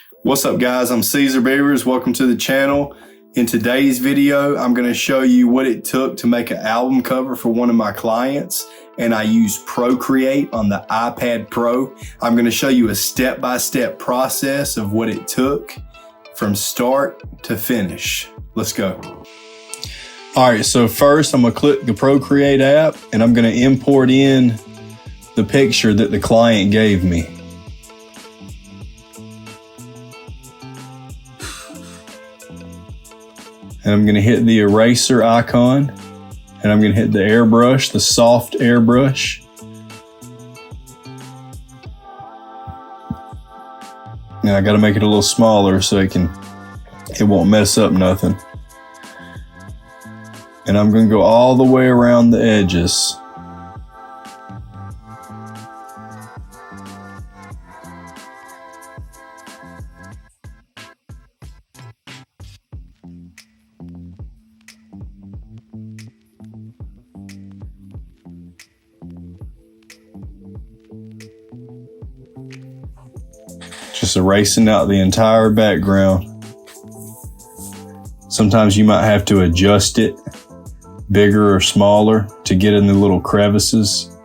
What's up guys, I'm Caesar Beavers, welcome to the channel. In today's video, I'm going to show you what it took to make an album cover for one of my clients, and I used Procreate on the iPad Pro. I'm going to show you a step-by-step process of what it took from start to finish. Let's go. All right, so first I'm going to click the Procreate app and I'm going to import in the picture that the client gave me. And I'm going to hit the eraser icon, and I'm going to hit the airbrush, the soft airbrush. Now I got to make it a little smaller so it won't mess up nothing. And I'm going to go all the way around the edges. Just erasing out the entire background. Sometimes you might have to adjust it bigger or smaller to get in the little crevices.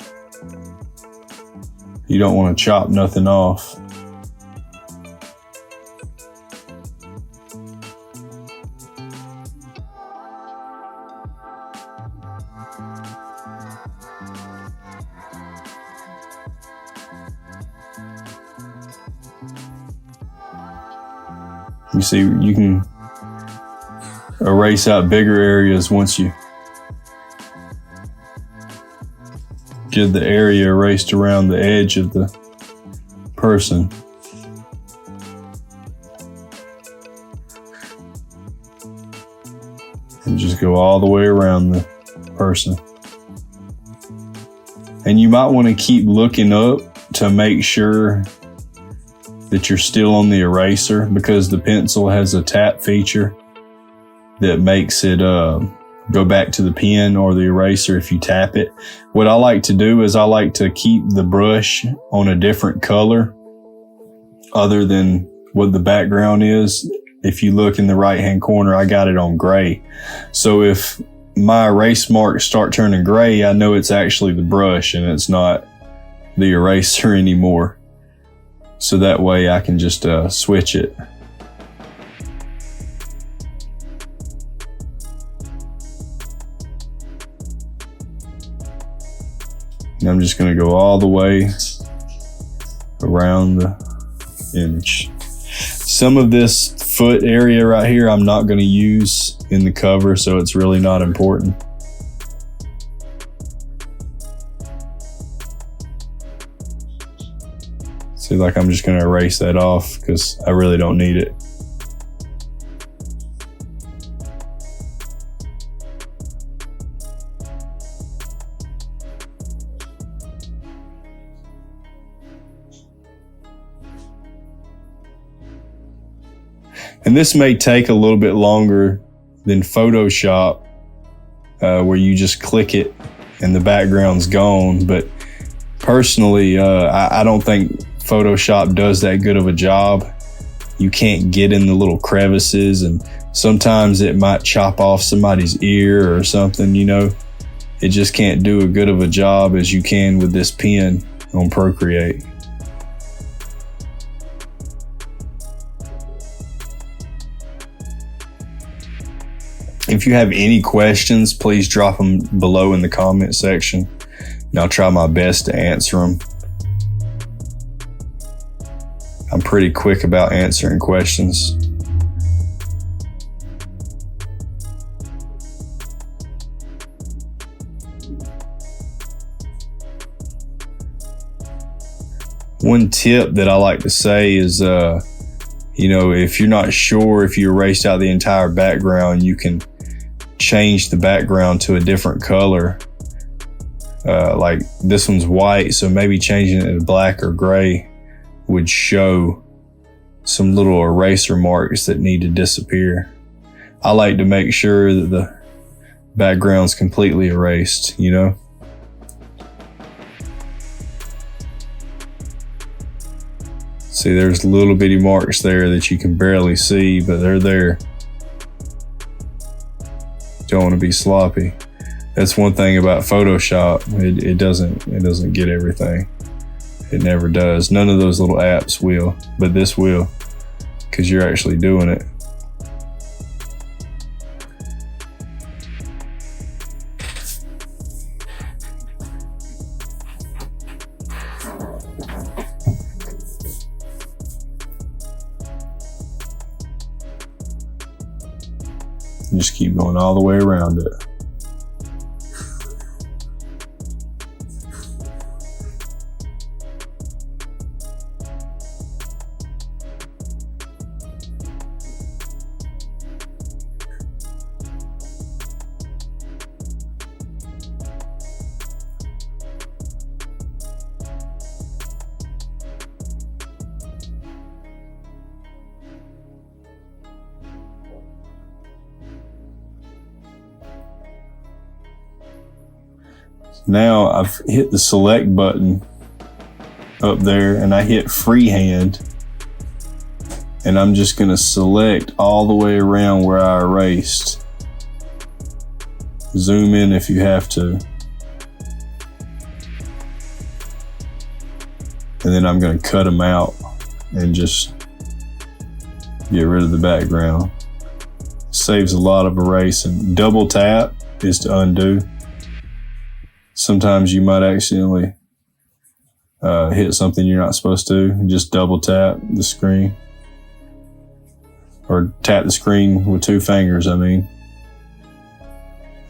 You don't want to chop nothing off. You see, you can erase out bigger areas once you get the area erased around the edge of the person. And just go all the way around the person. And you might want to keep looking up to make sure that you're still on the eraser, because the pencil has a tap feature that makes it go back to the pen or the eraser if you tap it. What I like to do is I like to keep the brush on a different color other than what the background is. If you look in the right hand corner, I got it on gray. So if my erase marks start turning gray, I know it's actually the brush and it's not the eraser anymore. So that way I can just switch it. And I'm just going to go all the way around the image. Some of this foot area right here I'm not going to use in the cover, so it's really not important. See, like I'm just going to erase that off because I really don't need it. And this may take a little bit longer than Photoshop, where you just click it and the background's gone. But personally, I don't think Photoshop does that good of a job. You can't get in the little crevices, and sometimes it might chop off somebody's ear or something, you know. It just can't do a good of a job as you can with this pen on Procreate. If you have any questions, please drop them below in the comment section, and I'll try my best to answer them. I'm pretty quick about answering questions. One tip that I like to say is, you know, if you're not sure if you erased out the entire background, you can change the background to a different color. Like this one's white, so maybe changing it to black or gray would show some little eraser marks that need to disappear. I like to make sure that the background's completely erased, you know? See, there's little bitty marks there that you can barely see, but they're there. Don't want to be sloppy. That's one thing about Photoshop. It doesn't get everything. It never does. None of those little apps will, but this will, because you're actually doing it. You just keep going all the way around it. Now I've hit the select button up there and I hit freehand, and I'm just going to select all the way around where I erased. Zoom in if you have to. And then I'm going to cut them out and just get rid of the background. Saves a lot of erasing. Double tap is to undo. Sometimes you might accidentally hit something you're not supposed to. Just double tap the screen. Or tap the screen with 2 fingers, I mean.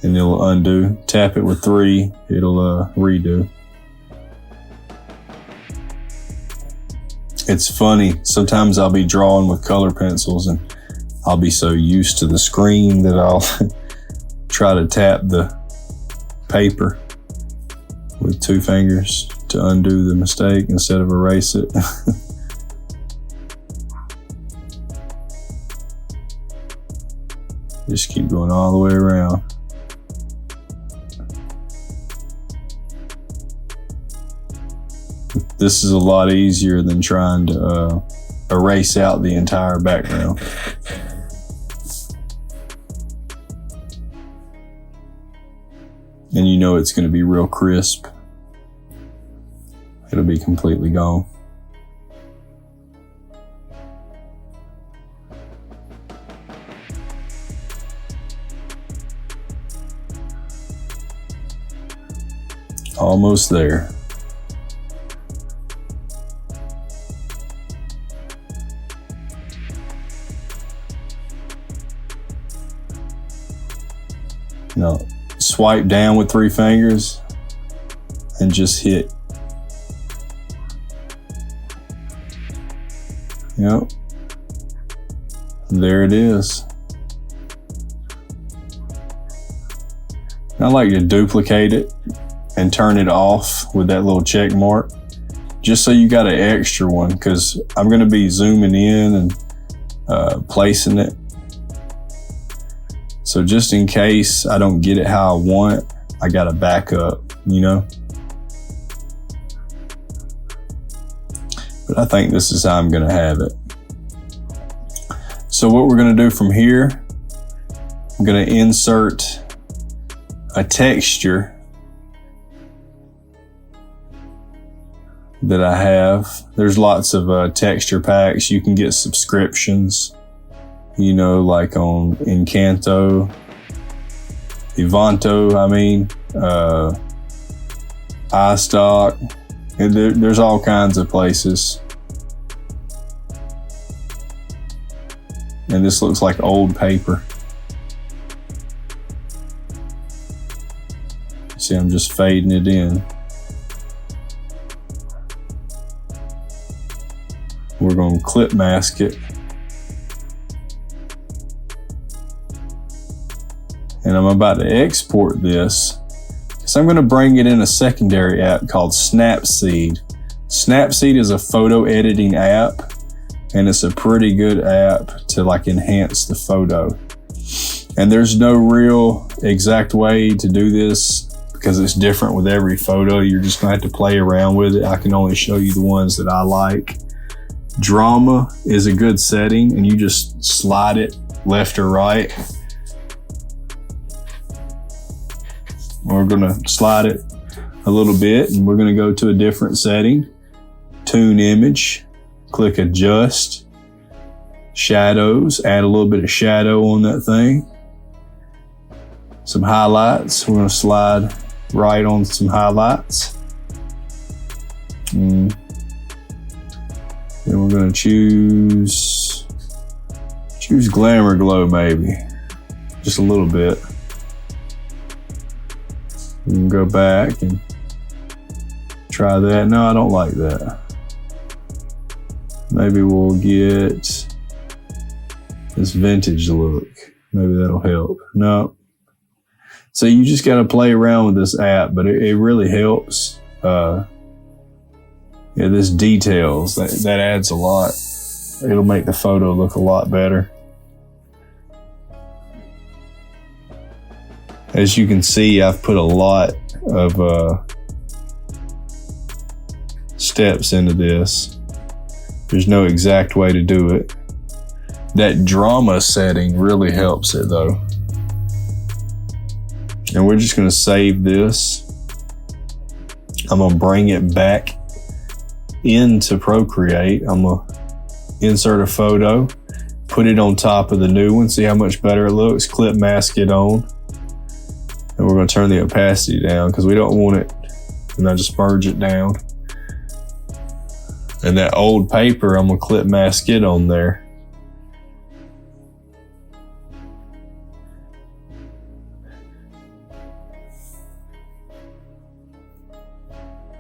And it'll undo. Tap it with 3, it'll redo. It's funny, sometimes I'll be drawing with color pencils and I'll be so used to the screen that I'll try to tap the paper with 2 fingers to undo the mistake instead of erase it. Just keep going all the way around. This is a lot easier than trying to erase out the entire background. And you know it's going to be real crisp. It'll be completely gone. Almost there. Now, swipe down with 3 fingers and just hit. Yep. There it is. I like to duplicate it and turn it off with that little check mark, just so you got an extra one, because I'm going to be zooming in and placing it. So just in case I don't get it how I want, I got a backup, you know? But I think this is how I'm gonna have it. So what we're gonna do from here, I'm gonna insert a texture that I have. There's lots of texture packs. You can get subscriptions, you know, like on Encanto, iStock. There's all kinds of places. And this looks like old paper. See, I'm just fading it in. We're going to clip mask it. And I'm about to export this. So I'm going to bring it in a secondary app called Snapseed. Snapseed is a photo editing app, and it's a pretty good app to like enhance the photo. And there's no real exact way to do this because it's different with every photo. You're just going to have to play around with it. I can only show you the ones that I like. Drama is a good setting, and you just slide it left or right. We're gonna slide it a little bit, and we're gonna go to a different setting. Tune image, click adjust, shadows, add a little bit of shadow on that thing. Some highlights, we're gonna slide right on some highlights. Then we're gonna choose Glamour Glow maybe, just a little bit. We can go back and try that. No, I don't like that. Maybe we'll get this vintage look. Maybe that'll help. No. So you just got to play around with this app, but it really helps. Yeah, this details, that adds a lot. It'll make the photo look a lot better. As you can see, I've put a lot of steps into this. There's no exact way to do it. That drama setting really helps it though. And we're just gonna save this. I'm gonna bring it back into Procreate. I'm gonna insert a photo, put it on top of the new one, see how much better it looks, clip mask it on. And we're gonna turn the opacity down because we don't want it, and I just merge it down. And that old paper, I'm gonna clip mask it on there.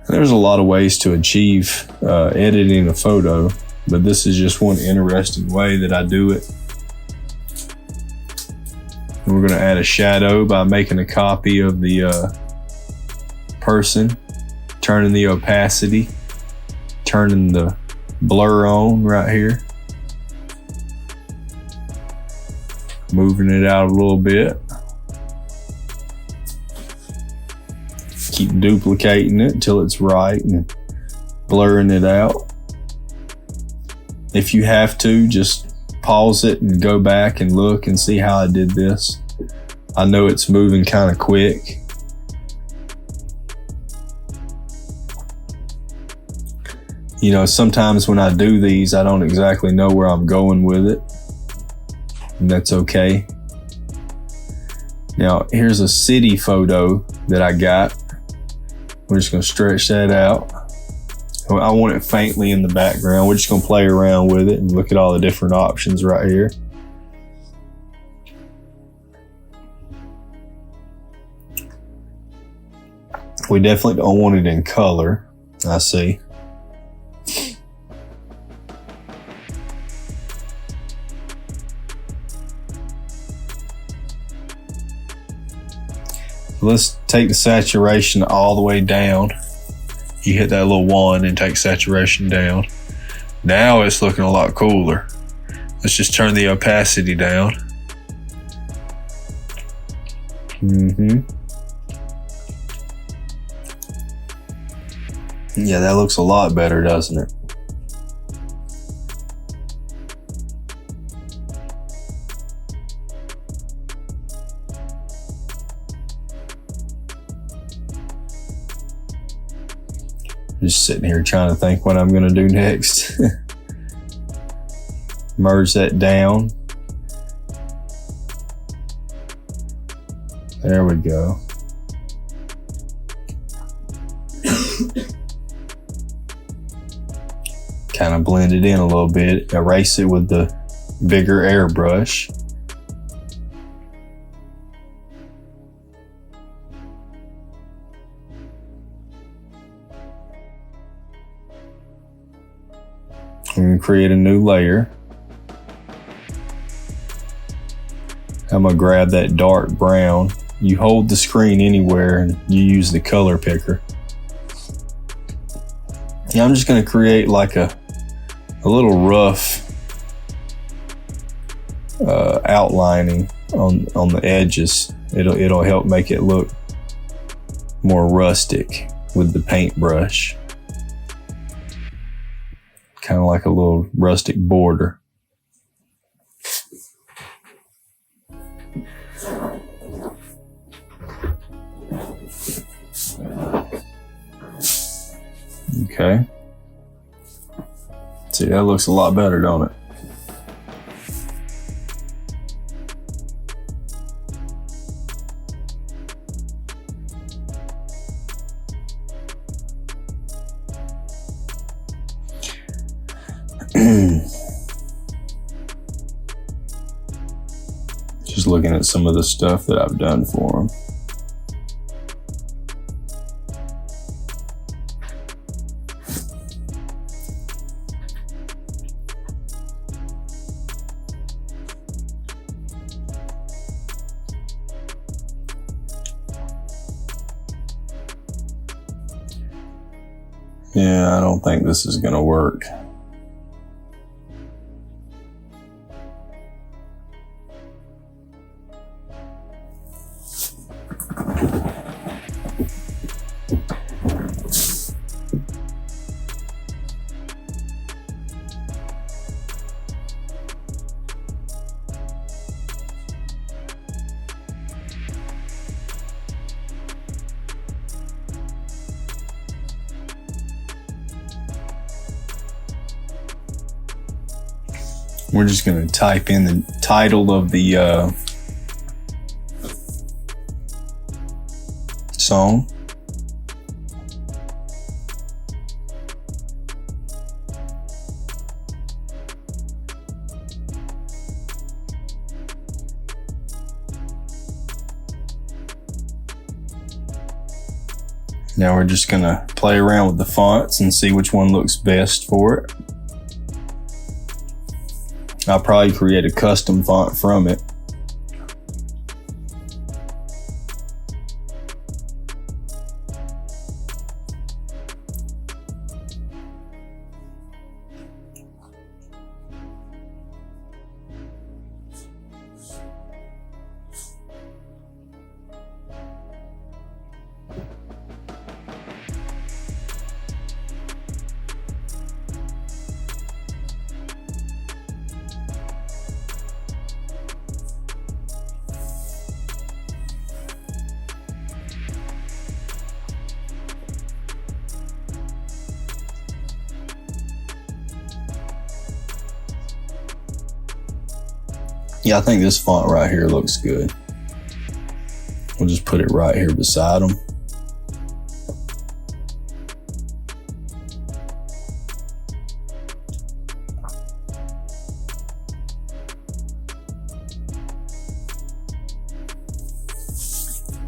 There's a lot of ways to achieve editing a photo, but this is just one interesting way that I do it. And we're going to add a shadow by making a copy of the person, turning the opacity, turning the blur on right here, moving it out a little bit. Keep duplicating it until it's right and blurring it out. If you have to, just pause it and go back and look and see how I did this. I know it's moving kind of quick. You know, sometimes when I do these, I don't exactly know where I'm going with it, and that's okay. Now, here's a city photo that I got. We're just gonna stretch that out. I want it faintly in the background. We're just gonna play around with it and look at all the different options right here. We definitely don't want it in color, I see. Let's take the saturation all the way down. You hit that little 1 and take saturation down. Now it's looking a lot cooler. Let's just turn the opacity down. Yeah, that looks a lot better, doesn't it? Just sitting here trying to think what I'm going to do next. Merge that down. There we go. Kind of blend it in a little bit. Erase it with the bigger airbrush. I'm going to create a new layer. I'm going to grab that dark brown. You hold the screen anywhere and you use the color picker. Yeah, I'm just going to create like a little rough outlining on the edges. It'll help make it look more rustic with the paintbrush. kind of like a little rustic border. Okay. See, that looks a lot better, don't it? Just looking at some of the stuff that I've done for them. Yeah, I don't think this is going to work. We're just going to type in the title of the song. Now we're just going to play around with the fonts and see which one looks best for it. I'll probably create a custom font from it. Yeah, I think this font right here looks good. We'll just put it right here beside them.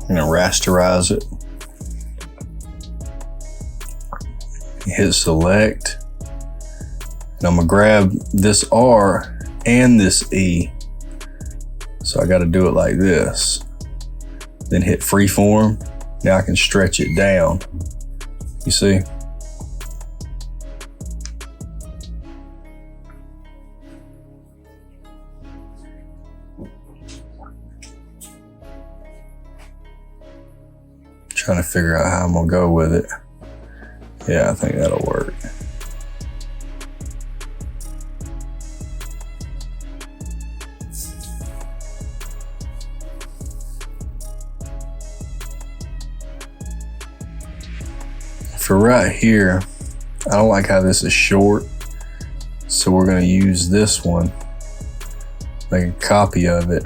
I'm gonna rasterize it. Hit select. And I'm gonna grab this R and this E. So I gotta do it like this. Then hit freeform. Now I can stretch it down. You see? Trying to figure out how I'm gonna go with it. Yeah, I think that'll work. For right here, I don't like how this is short, so we're going to use this one, make a copy of it,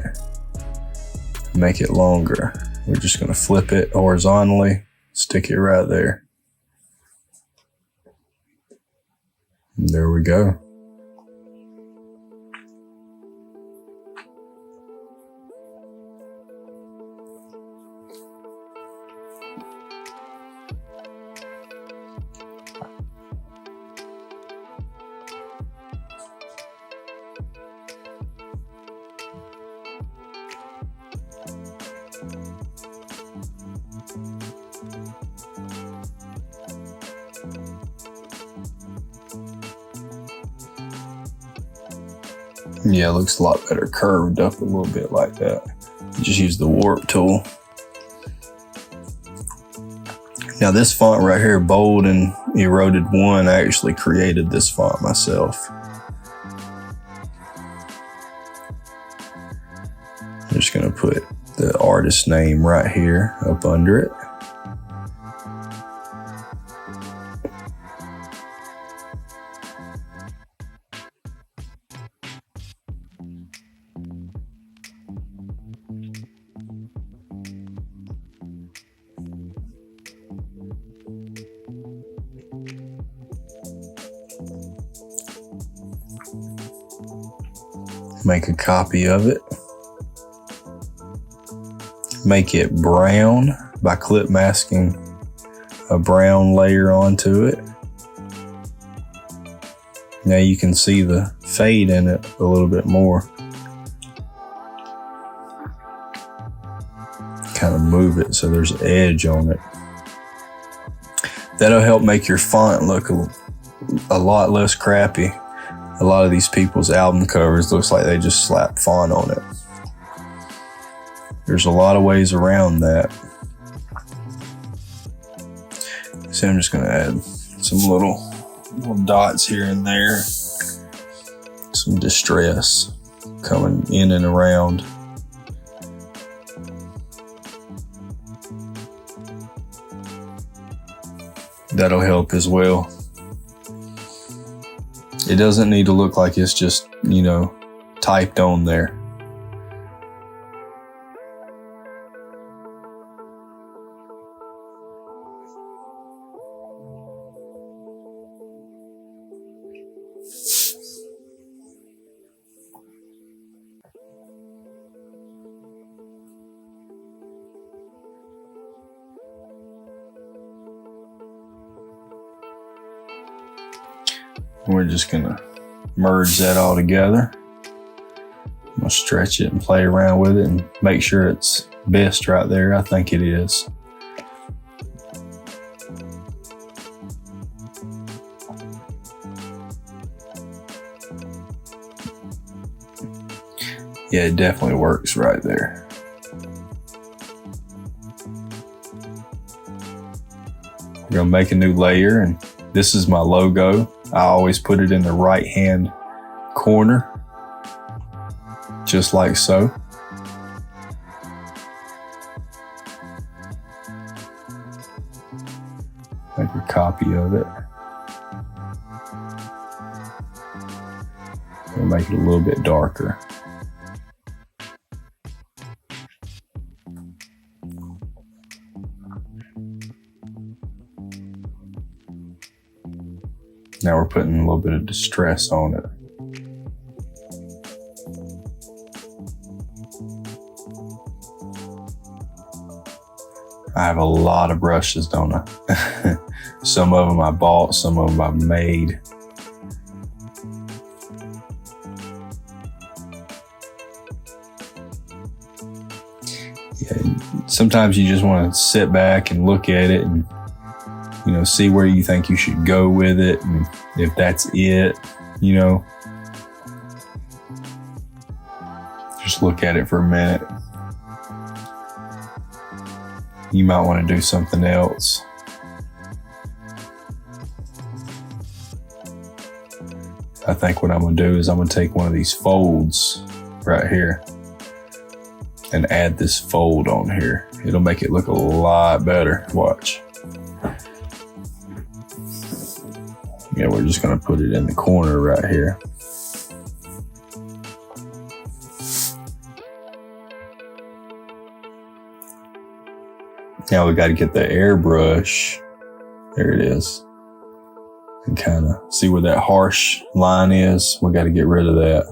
make it longer. We're just going to flip it horizontally, stick it right there. And there we go. Yeah, it looks a lot better curved up a little bit like that. Just use the warp tool. Now this font right here, Bold and Eroded 1, I actually created this font myself. I'm just gonna put the artist name right here up under it. Make a copy of it. Make it brown by clip masking a brown layer onto it. Now you can see the fade in it a little bit more. Kind of move it so there's edge on it. That'll help make your font look a lot less crappy. A lot of these people's album covers looks like they just slapped font on it. There's a lot of ways around that. So I'm just gonna add some little dots here and there. Some distress coming in and around. That'll help as well. It doesn't need to look like it's just, you know, typed on there. We're just gonna merge that all together. I'm gonna stretch it and play around with it and make sure it's best right there. I think it is. Yeah, it definitely works right there. We're gonna make a new layer, and this is my logo. I always put it in the right hand corner, just like so. Make a copy of it. We'll make it a little bit darker. Now we're putting a little bit of distress on it. I have a lot of brushes, don't I? Some of them I bought, some of them I've made. Yeah, sometimes you just want to sit back and look at it and, you know, see where you think you should go with it, and if that's it, you know, just look at it for a minute. You might want to do something else. I think what I'm going to do is I'm going to take one of these folds right here and add this fold on here. It'll make it look a lot better. Watch. Yeah, we're just gonna put it in the corner right here. Now we gotta get the airbrush. There it is. And kind of see where that harsh line is. We gotta get rid of that.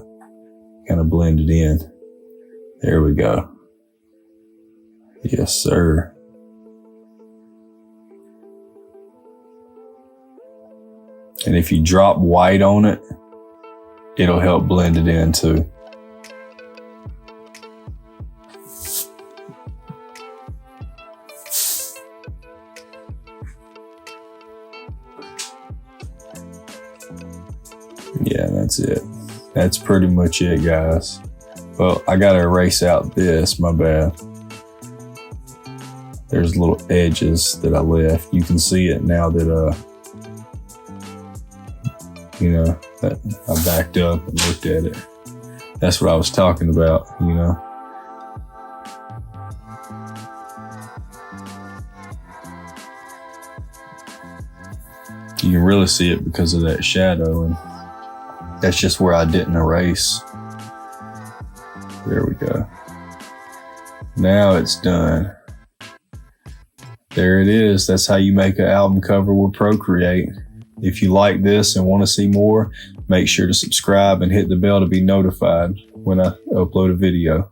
Kind of blend it in. There we go. Yes, sir. And if you drop white on it, it'll help blend it in too. Yeah, that's it. That's pretty much it, guys. Well, I gotta erase out this, my bad. there's little edges that I left. You can see it now that, you know, that I backed up and looked at it. That's what I was talking about, you know. You can really see it because of that shadow, and that's just where I didn't erase. There we go. Now it's done. There it is. That's how you make an album cover with Procreate. If you like this and want to see more, make sure to subscribe and hit the bell to be notified when I upload a video.